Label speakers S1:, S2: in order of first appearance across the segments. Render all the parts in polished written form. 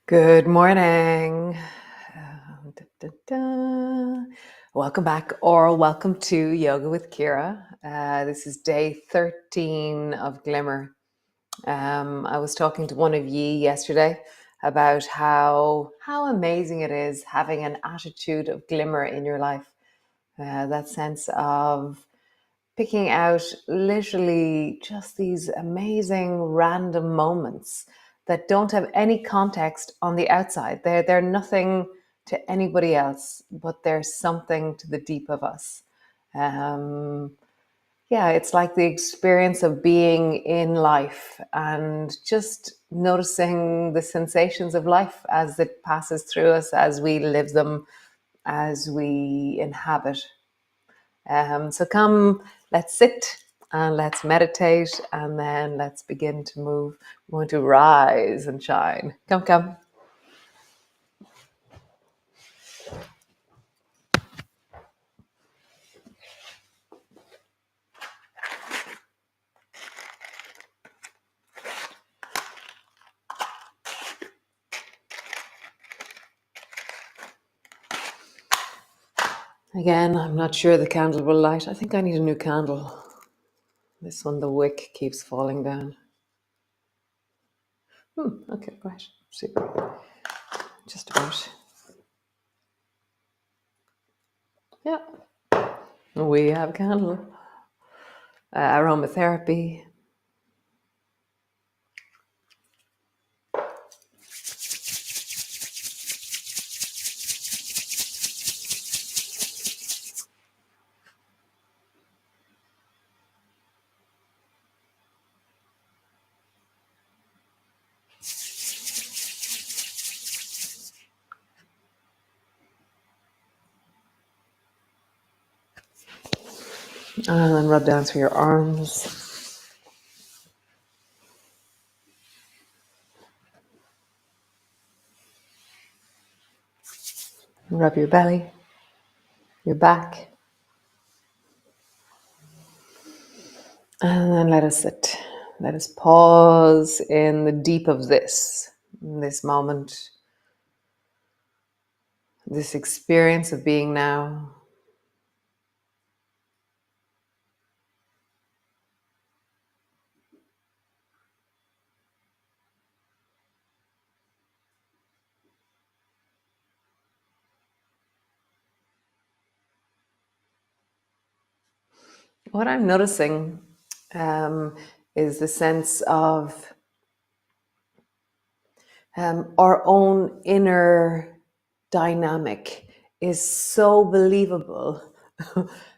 S1: Good morning. Da, da, da. Welcome back, or welcome to Yoga with Ciara. This is day 13 of Glimmer. I was talking to one of ye yesterday about how amazing it is having an attitude of glimmer in your life. That sense of picking out literally just these amazing random moments that don't have any context on the outside. They're nothing to anybody else, but they're something to the deep of us. Um, yeah, it's like the experience of being in life and just noticing the sensations of life as it passes through us, as we live them, as we inhabit. So come, let's sit and let's meditate, and then let's begin to move. We want to rise and shine. Come, come. Again, I'm not sure the candle will light. I think I need a new candle. This one, the wick keeps falling down. Okay, great. Super. Just about. Yeah. We have a candle. Aromatherapy. And then rub down through your arms. Rub your belly, your back. And then let us sit. Let us pause in the deep of this moment, this experience of being now. What I'm noticing is the sense of our own inner dynamic is so believable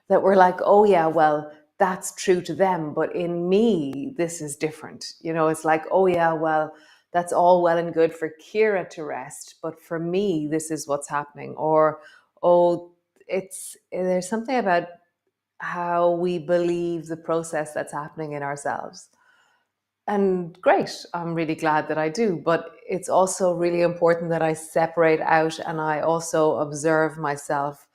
S1: that we're like, oh yeah, well, that's true to them, but in me, this is different. It's like, oh yeah, well, that's all well and good for Ciara to rest, but for me, this is what's happening. Or, oh, there's something about how we believe the process that's happening in ourselves. And great, I'm really glad that I do. But it's also really important that I separate out and I also observe myself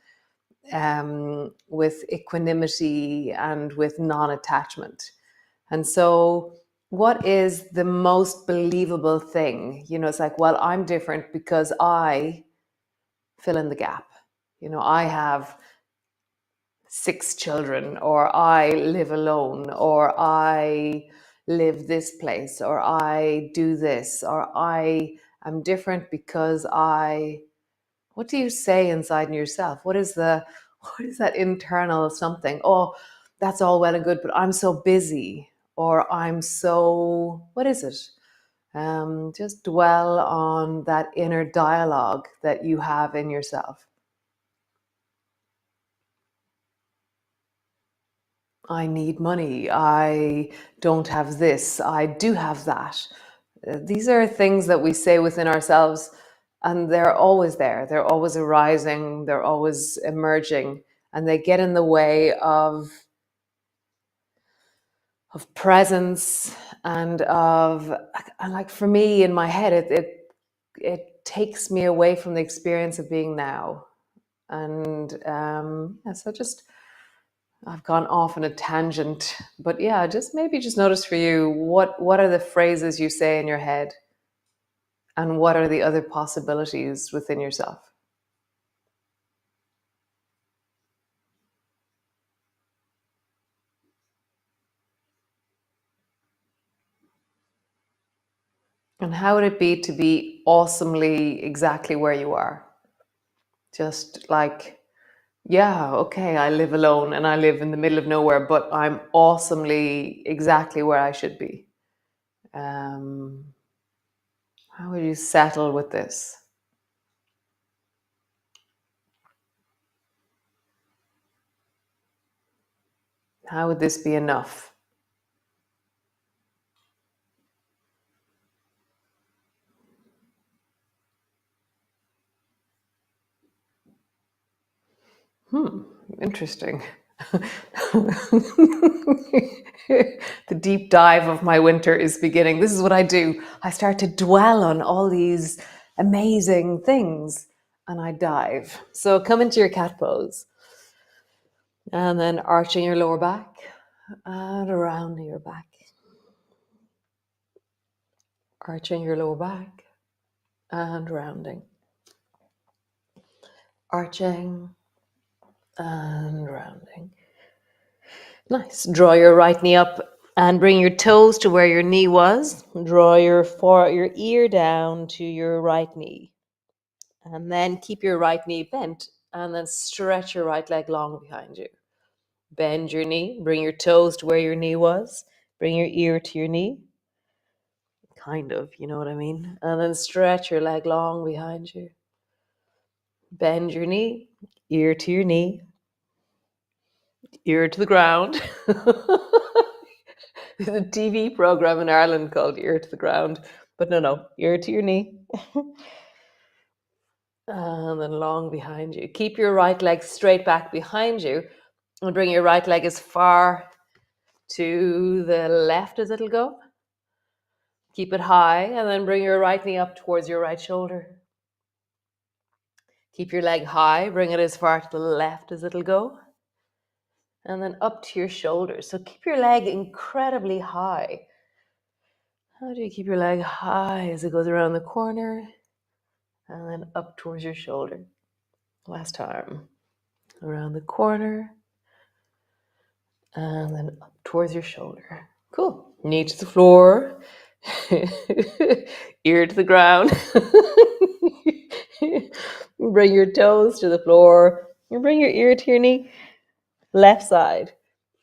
S1: with equanimity and with non attachment. And so, what is the most believable thing? It's like, well, I'm different because I fill in the gap. I have 6 children, or I live alone, or I live this place, or I do this, or I am different because what do you say inside in yourself? What is that internal something? Oh, that's all well and good, but I'm so busy, or I'm so, what is it? Just dwell on that inner dialogue that you have in yourself. I need money. I don't have this. I do have that. These are things that we say within ourselves, and they're always there. They're always arising. They're always emerging, and they get in the way of presence and like for me in my head, it takes me away from the experience of being now. And yeah, so just I've gone off on a tangent, but yeah, just maybe just notice for you what are the phrases you say in your head And what are the other possibilities within yourself? And how would it be to be awesomely exactly where you are? Just like, yeah, okay, I live alone and I live in the middle of nowhere, but I'm awesomely exactly where I should be. Um, how would you settle with this? How would this be enough? Interesting. The deep dive of my winter is beginning. This is what I do. I start to dwell on all these amazing things and I dive. So come into your cat pose and then arching your lower back and around your back. Arching your lower back and rounding. Arching and rounding. Nice. Draw your right knee up and bring your toes to where your knee was. Draw your ear down to your right knee. And then keep your right knee bent and then stretch your right leg long behind you. Bend your knee. Bring your toes to where your knee was. Bring your ear to your knee. Kind of, you know what I mean? And then stretch your leg long behind you. Bend your knee, ear to your knee, ear to the ground. There's a TV program in Ireland called Ear to the Ground, but no, ear to your knee. And then long behind you. Keep your right leg straight back behind you and bring your right leg as far to the left as it'll go. Keep it high and then bring your right knee up towards your right shoulder. Keep your leg high, bring it as far to the left as it'll go. And then up to your shoulders. So keep your leg incredibly high. How do you keep your leg high as it goes around the corner and then up towards your shoulder? Last time. Around the corner and then up towards your shoulder. Cool. Knee to the floor, ear to the ground. Bring your toes to the floor. You bring your ear to your knee. Left side.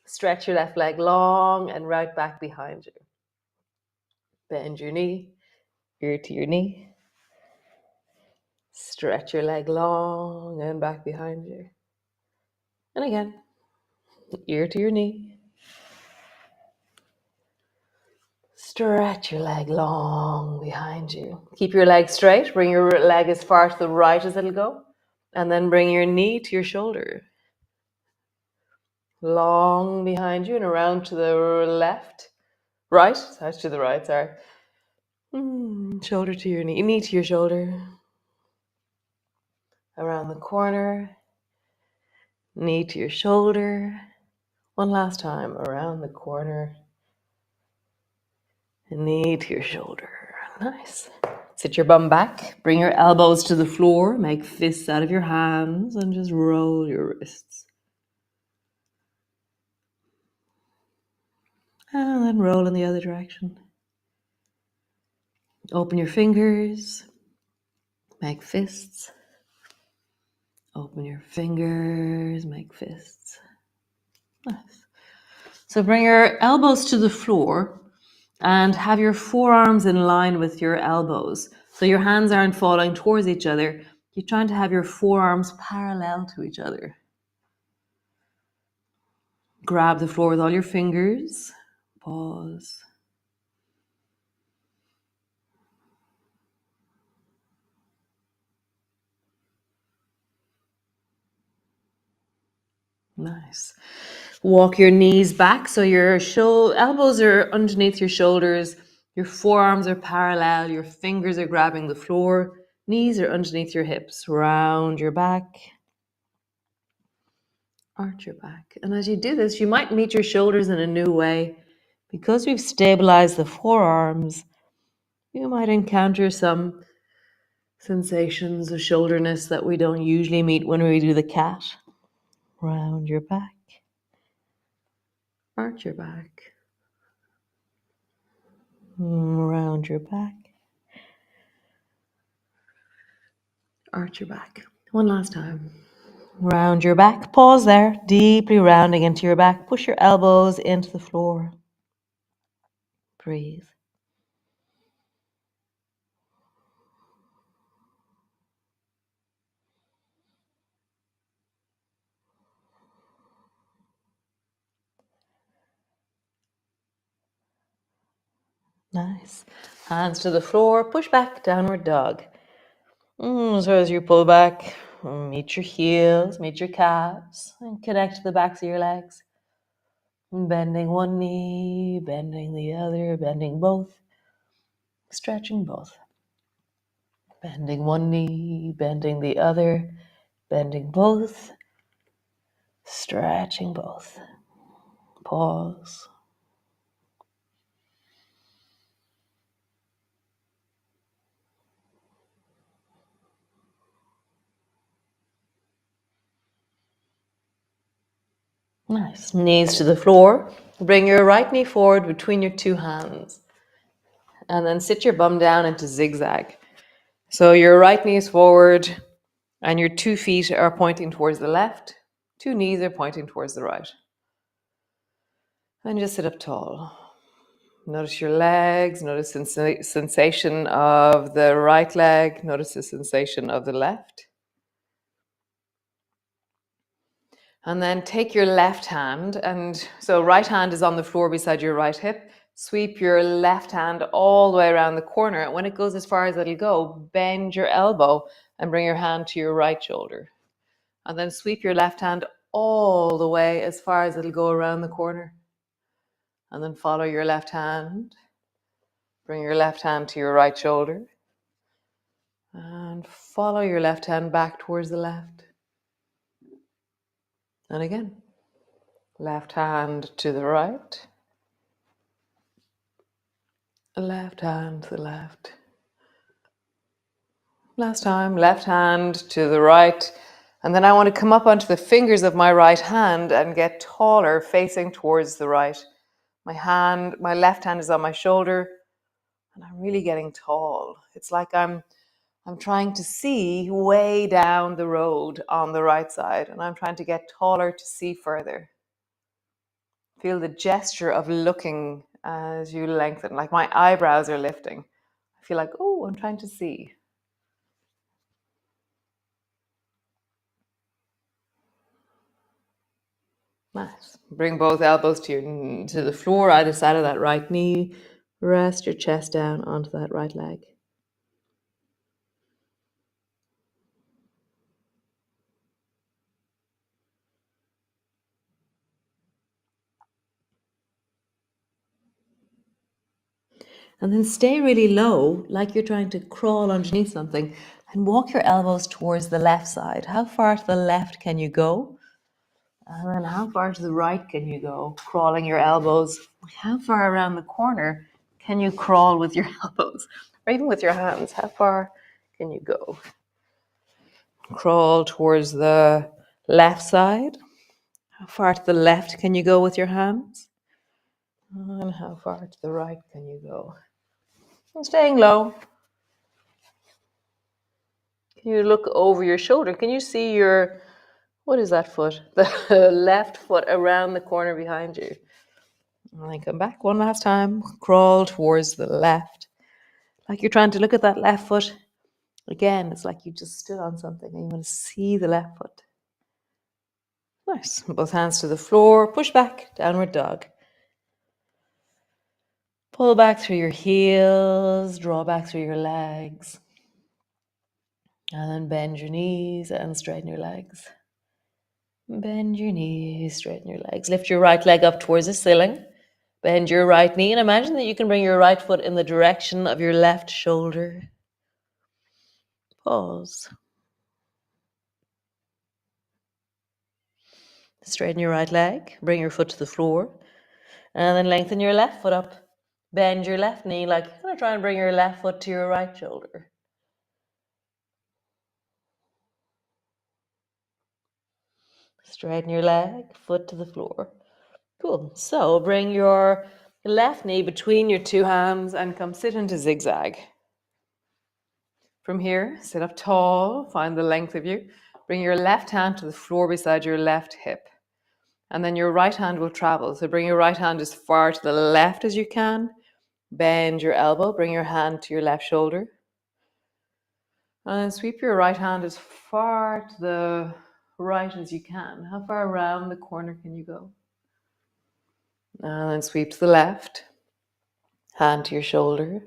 S1: Stretch your left leg long and right back behind you. Bend your knee, ear to your knee. Stretch your leg long and back behind you. And again, ear to your knee. Stretch your leg long behind you. Keep your leg straight. Bring your leg as far to the right as it'll go. And then bring your knee to your shoulder. Long behind you and around to the left. Right? That's to the right, sorry. Shoulder to your knee. Knee to your shoulder. Around the corner. Knee to your shoulder. One last time. Around the corner. Knee to your shoulder. Nice. Sit your bum back. Bring your elbows to the floor. Make fists out of your hands and just roll your wrists. And then roll in the other direction. Open your fingers. Make fists. Open your fingers. Make fists. Nice. So bring your elbows to the floor and have your forearms in line with your elbows. So your hands aren't falling towards each other. You're trying to have your forearms parallel to each other. Grab the floor with all your fingers. Pause. Nice. Walk your knees back so your elbows are underneath your shoulders. Your forearms are parallel. Your fingers are grabbing the floor. Knees are underneath your hips. Round your back. Arch your back. And as you do this, you might meet your shoulders in a new way. Because we've stabilized the forearms, You might encounter some sensations of shoulderness that we don't usually meet when we do the cat. Round your back, arch your back, round your back, arch your back. One last time. Round your back, pause there, deeply rounding into your back. Push your elbows into the floor. Breathe. Nice. Hands to the floor, push back, downward dog. So as you pull back, meet your heels, meet your calves, and connect to the backs of your legs. Bending one knee, bending the other, bending both, stretching both. Bending one knee, bending the other, bending both, stretching both. Pause. Nice. Knees to the floor. Bring your right knee forward between your two hands. And then sit your bum down into zigzag. So your right knee is forward and your 2 feet are pointing towards the left. 2 knees are pointing towards the right. And just sit up tall. Notice your legs. Notice the sensation of the right leg. Notice the sensation of the left. And then take your left hand, and so right hand is on the floor beside your right hip. Sweep your left hand all the way around the corner. When it goes as far as it'll go, bend your elbow and bring your hand to your right shoulder. And then sweep your left hand all the way as far as it'll go around the corner. And then follow your left hand. Bring your left hand to your right shoulder. And follow your left hand back towards the left. And again, left hand to the right. Left hand to the left. Last time, left hand to the right. And then I want to come up onto the fingers of my right hand and get taller, facing towards the right. My left hand is on my shoulder, and I'm really getting tall. It's like I'm trying to see way down the road on the right side, and I'm trying to get taller to see further. Feel the gesture of looking as you lengthen, like my eyebrows are lifting. I feel like, oh, I'm trying to see. Nice. Bring both elbows to the floor, either side of that right knee. Rest your chest down onto that right leg. And then stay really low, like you're trying to crawl underneath something, and walk your elbows towards the left side. How far to the left can you go? And then how far to the right can you go? Crawling your elbows. How far around the corner can you crawl with your elbows? Or even with your hands, how far can you go? Crawl towards the left side. How far to the left can you go with your hands? And how far to the right can you go? And staying low. Can you look over your shoulder? Can you see what is that foot? The left foot around the corner behind you. And then come back one last time. Crawl towards the left. Like you're trying to look at that left foot. Again, it's like you just stood on something and you want to see the left foot. Nice. Both hands to the floor. Push back. Downward dog. Pull back through your heels. Draw back through your legs. And then bend your knees and straighten your legs. Bend your knees, straighten your legs. Lift your right leg up towards the ceiling. Bend your right knee and imagine that you can bring your right foot in the direction of your left shoulder. Pause. Straighten your right leg. Bring your foot to the floor. And then lengthen your left foot up.
S2: Bend your left knee, like you're going to try and bring your left foot to your right shoulder. Straighten your leg, foot to the floor. Cool. So bring your left knee between your two hands and come sit into zigzag. From here, sit up tall, find the length of you. Bring your left hand to the floor beside your left hip. And then your right hand will travel. So bring your right hand as far to the left as you can. Bend your elbow, bring your hand to your left shoulder. And then sweep your right hand as far to the right as you can. How far around the corner can you go? And then sweep to the left. Hand to your shoulder.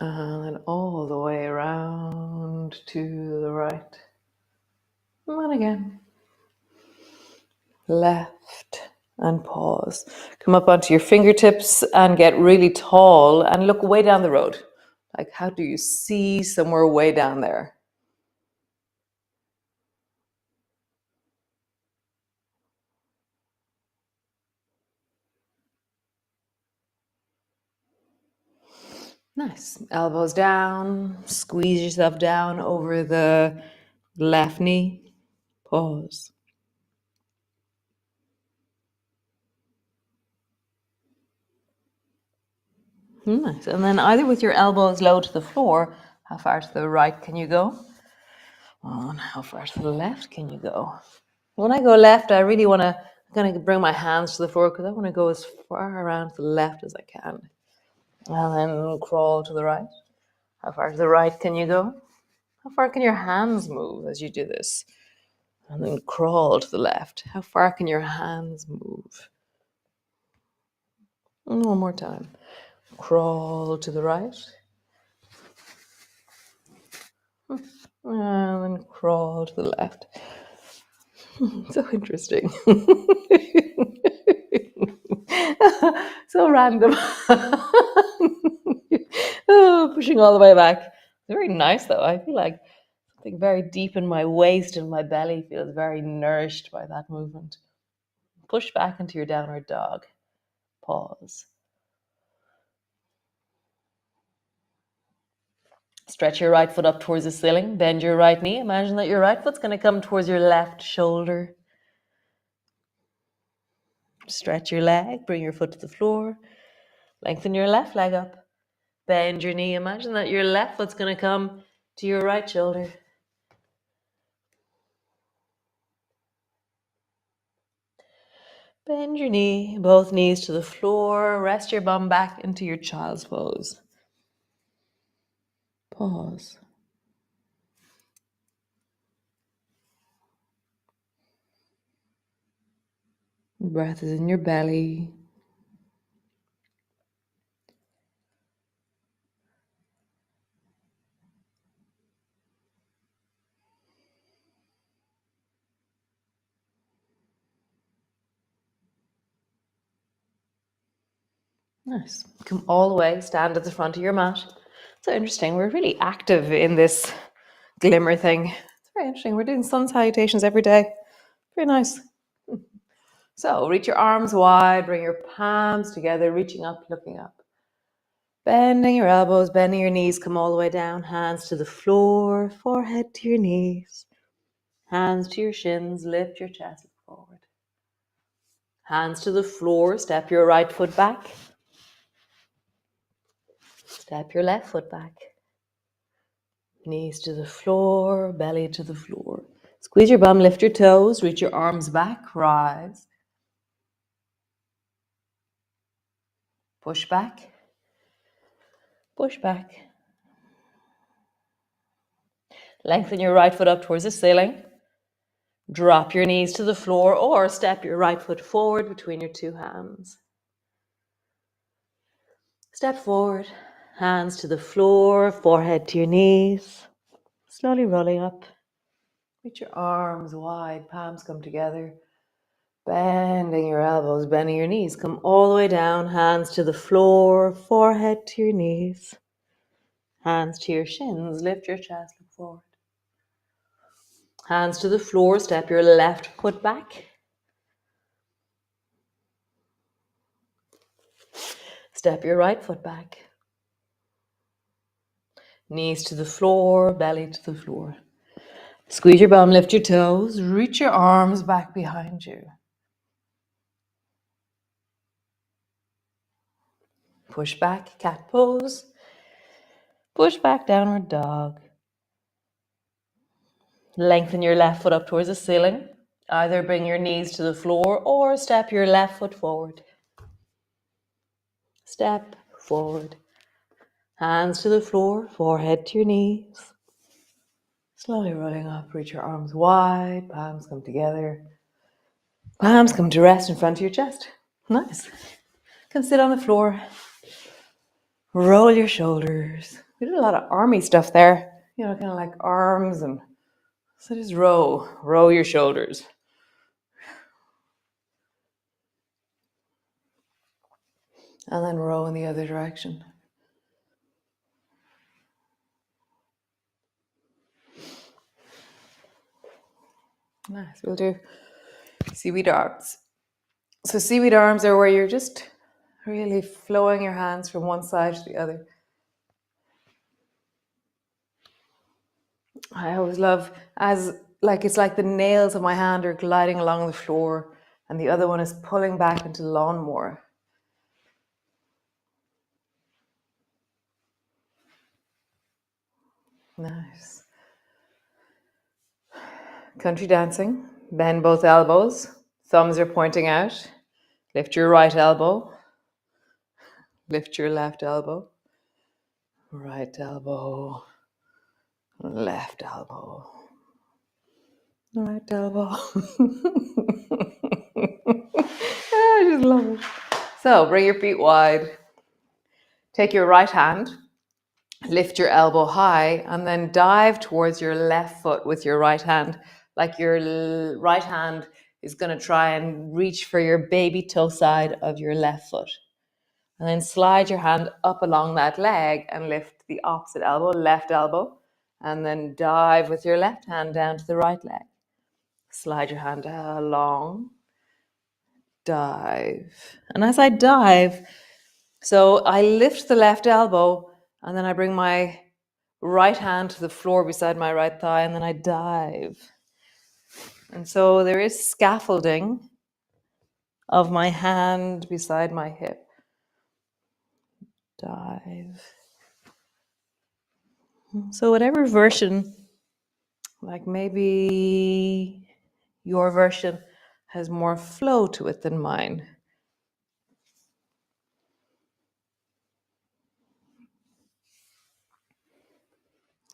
S2: And then all the way around to the right. And again. Left. And pause. Come up onto your fingertips and get really tall and look way down the road. Like, how do you see somewhere way down there? Nice. Elbows down. Squeeze yourself down over the left knee. Pause. Nice. And then either with your elbows low to the floor, how far to the right can you go? And how far to the left can you go? When I go left, I really want to kind of bring my hands to the floor because I want to go as far around to the left as I can. And then crawl to the right. How far to the right can you go? How far can your hands move as you do this? And then crawl to the left. How far can your hands move? And one more time. Crawl to the right. And then crawl to the left. So interesting. So random. Oh, pushing all the way back. Very nice though. I feel like something very deep in my waist and my belly feels very nourished by that movement. Push back into your downward dog. Pause. Stretch your right foot up towards the ceiling. Bend your right knee. Imagine that your right foot's going to come towards your left shoulder. Stretch your leg. Bring your foot to the floor. Lengthen your left leg up. Bend your knee. Imagine that your left foot's going to come to your right shoulder. Bend your knee, both knees to the floor. Rest your bum back into your child's pose. Pause. Breath is in your belly. Nice. Come all the way, stand at the front of your mat. So interesting. We're really active in this glimmer thing. It's very interesting. We're doing sun salutations every day. Very nice. So reach your arms wide, bring your palms together, reaching up, looking up. Bending your elbows, bending your knees, come all the way down. Hands to the floor, forehead to your knees. Hands to your shins, lift your chest forward. Hands to the floor, step your right foot back. Step your left foot back. Knees to the floor, belly to the floor. Squeeze your bum, lift your toes, reach your arms back, rise. Push back. Push back. Lengthen your right foot up towards the ceiling. Drop your knees to the floor or step your right foot forward between your two hands. Step forward, hands to the floor, forehead to your knees. Slowly rolling up. Reach your arms wide, palms come together. Bending your elbows, bending your knees. Come all the way down, hands to the floor, forehead to your knees. Hands to your shins, lift your chest, look forward. Hands to the floor, step your left foot back. Step your right foot back. Knees to the floor, belly to the floor. Squeeze your bum, lift your toes, reach your arms back behind you. Push back, cat pose. Push back, downward dog. Lengthen your left foot up towards the ceiling. Either bring your knees to the floor or step your left foot forward. Step forward. Hands to the floor, forehead to your knees. Slowly rolling up, reach your arms wide, palms come together. Palms come to rest in front of your chest. Nice. You can sit on the floor. Roll your shoulders. We did a lot of army stuff there. You know, kind of like arms and... So just row your shoulders. And then row in the other direction. Nice, we'll do seaweed arms. So seaweed arms are where you're just really flowing your hands from one side to the other. I always love it's like the nails of my hand are gliding along the floor and the other one is pulling back into the lawnmower. Nice. Country dancing. Bend both elbows. Thumbs are pointing out. Lift your right elbow. Lift your left elbow. Right elbow. Left elbow. Right elbow. I just love it. So bring your feet wide. Take your right hand. Lift your elbow high and then dive towards your left foot with your right hand. Like your right hand is going to try and reach for your baby toe side of your left foot. And then slide your hand up along that leg and lift the opposite elbow, left elbow. And then dive with your left hand down to the right leg. Slide your hand along. Dive. And as I dive, so I lift the left elbow and then I bring my right hand to the floor beside my right thigh and then I dive. And so there is scaffolding of my hand beside my hip. Dive. So whatever version, like maybe your version has more flow to it than mine.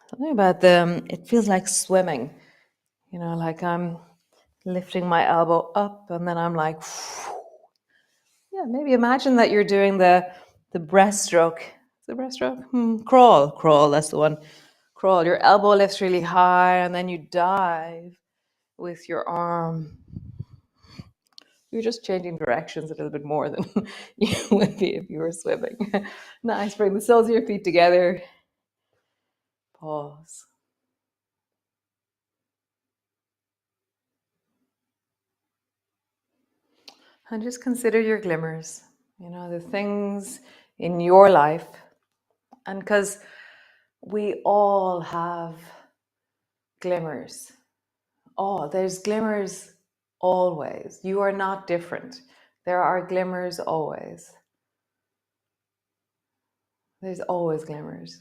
S2: Something about them, it feels like swimming. You know, like I'm lifting my elbow up and then I'm like, yeah, maybe imagine that you're doing the breaststroke. The breaststroke? Crawl, that's the one. Crawl, your elbow lifts really high and then you dive with your arm. You're just changing directions a little bit more than you would be if you were swimming. Nice, bring the soles of your feet together. Pause. And just consider your glimmers, you know, the things in your life. And because we all have glimmers. There's glimmers always. You are not different. There are glimmers always. There's always glimmers.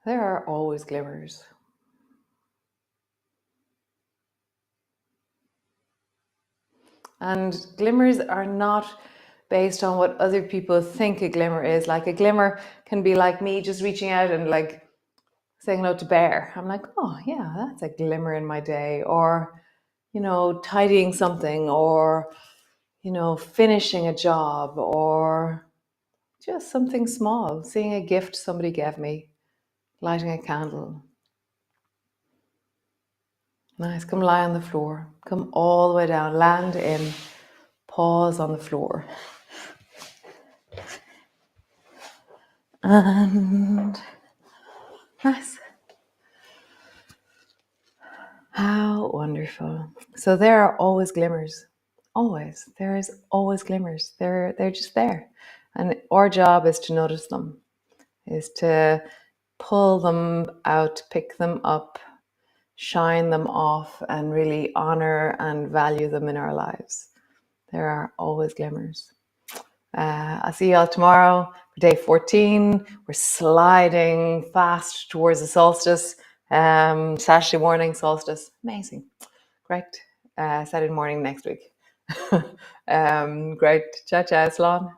S2: There are always glimmers. And glimmers are not based on what other people think a glimmer is. Like a glimmer can be like me just reaching out and like saying hello to Bear. I'm like, oh yeah, that's a glimmer in my day. Or, you know, tidying something, or, you know, finishing a job, or just something small, seeing a gift somebody gave me, lighting a candle. Nice, come lie on the floor. Come all the way down, land in, pause on the floor. And nice. How wonderful. So there are always glimmers. Always. There is always glimmers. They're just there.
S1: And our job is to notice them, is to pull them out, pick them up, shine them off, and really honor and value them in our lives. There are always glimmers. I'll see you all tomorrow for day 14. We're sliding fast towards the solstice. Saturday morning solstice. Amazing. Great. Saturday morning next week. Great. Ciao, ciao, Slán.